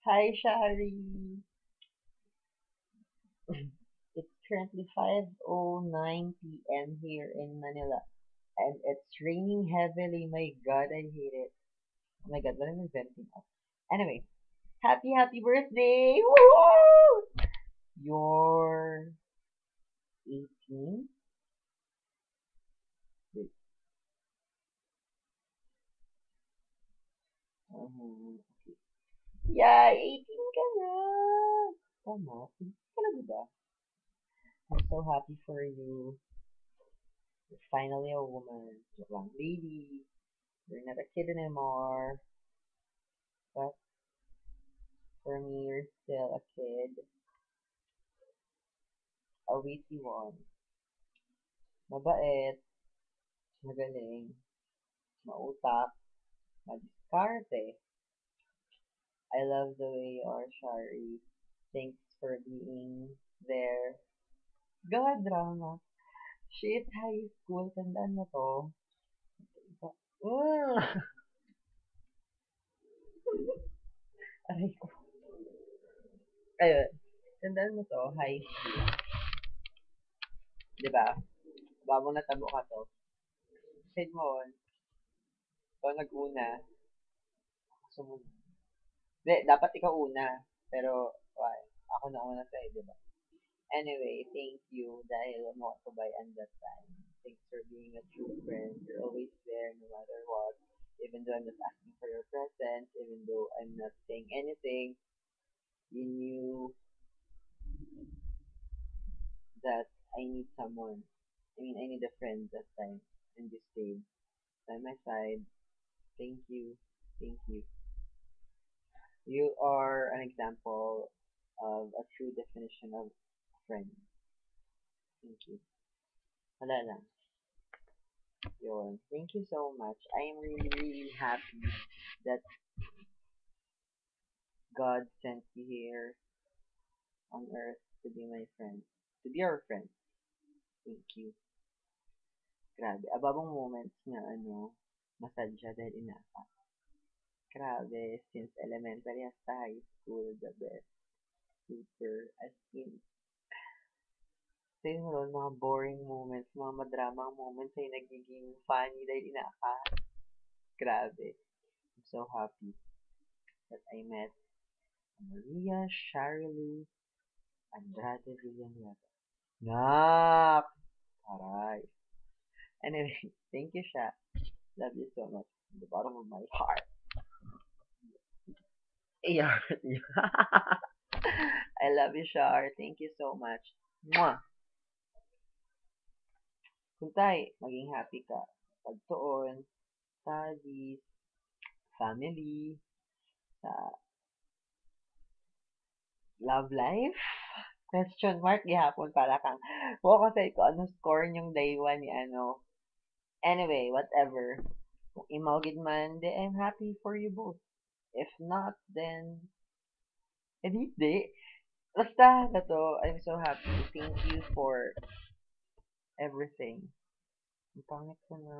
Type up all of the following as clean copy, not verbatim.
Hi, Shari. It's currently 5:09 p.m. here in Manila, and it's raining heavily. My God, I hate it. Oh my God, what am I venting of? Anyway, happy birthday! Woo! You're 18? Wait, okay. Yeah, 18 ka na! Tama, 18 ka na ba? I'm so happy for you. You're finally a woman. Joke lang, lady. You're not a kid anymore. But for me, you're still a kid. A witty one. Mabait. Magaling. Mautak. Madiskarte. I love the way you are, Shari. Thanks for being there. God, drama. Shit, high school. Tandaan mo to. Mm. Aray ko. Ayun. Tandaan mo to, high school. Diba? Bago natabo ka to. Said mo, ikaw nag-una. Sumunod. Hindi, dapat ikaw una. Pero, why? Ako na una sa'yo, diba? Anyway, thank you dahil mo ako bayan that time. Thanks for being a true friend. You're always there no matter what. Even though I'm not asking for your presence, even though I'm not saying anything, you knew that I need someone. I mean, I need a friend that time. And you stayed by my side. Thank you. Thank you. You are an example of a true definition of a friend. Thank you. Wala lang. Yun. Thank you so much. I am really happy that God sent you here on earth to be my friend. To be our friend. Thank you. Grabe. Ababang moments na masadya dahil inapa. Grabe. Since elementary hasta high school, the best. Super. As in, sa'yo ron, mga boring moments, mga madramang moments ay nagiging funny dahil inapa. Grabe. I'm so happy that I met Maria Sharilu Andrade Villanueva. Nak! Aray. Anyway, thank you, Sha. Love you so much from the bottom of my heart. Yeah. I love you, Shar. Thank you so much. Mwah! Kung maging happy ka. Pagtuon, studies, family, sa love life? Question mark gihapon para kang wa kasi ko ano score yung day one ni ano. Anyway, whatever. Kung imaw gid man, then I'm happy for you both. If not, then di. Basta na to, I'm so happy. Thank you for everything. Ang pangit ko na.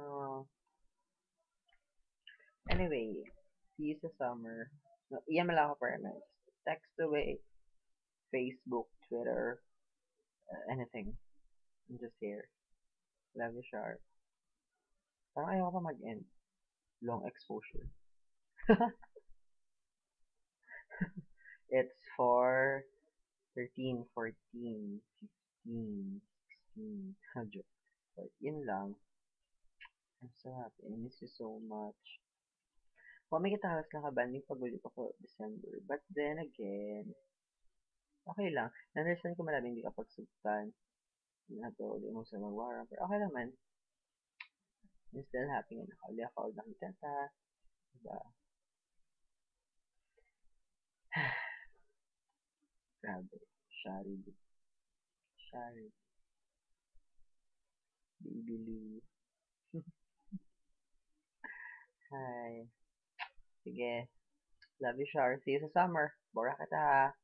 Anyway, see you sa summer. No, iyan mo lang ako for text away, Facebook, Twitter, anything. I'm just here. Love you, Sharp. Parang ayaw pa mag-end. Long exposure. It's for 13, 14, 15, 16. Joke. But yun lang. I'm so happy. I miss you so much. Well, may kitakas lang kabanding pag-ulit ako December. But then again, okay lang. Na-understand ko marami hindi ka pagsugtan. Na to, di mo sa magwarang. Pero okay naman. I'm still happy nga nakauli ako. Nakita ta. Diba? Grabe. Shari. Shari. Baby Lou. Hi. Sige. Love you, Shar. See you sa summer. Bora kita ha.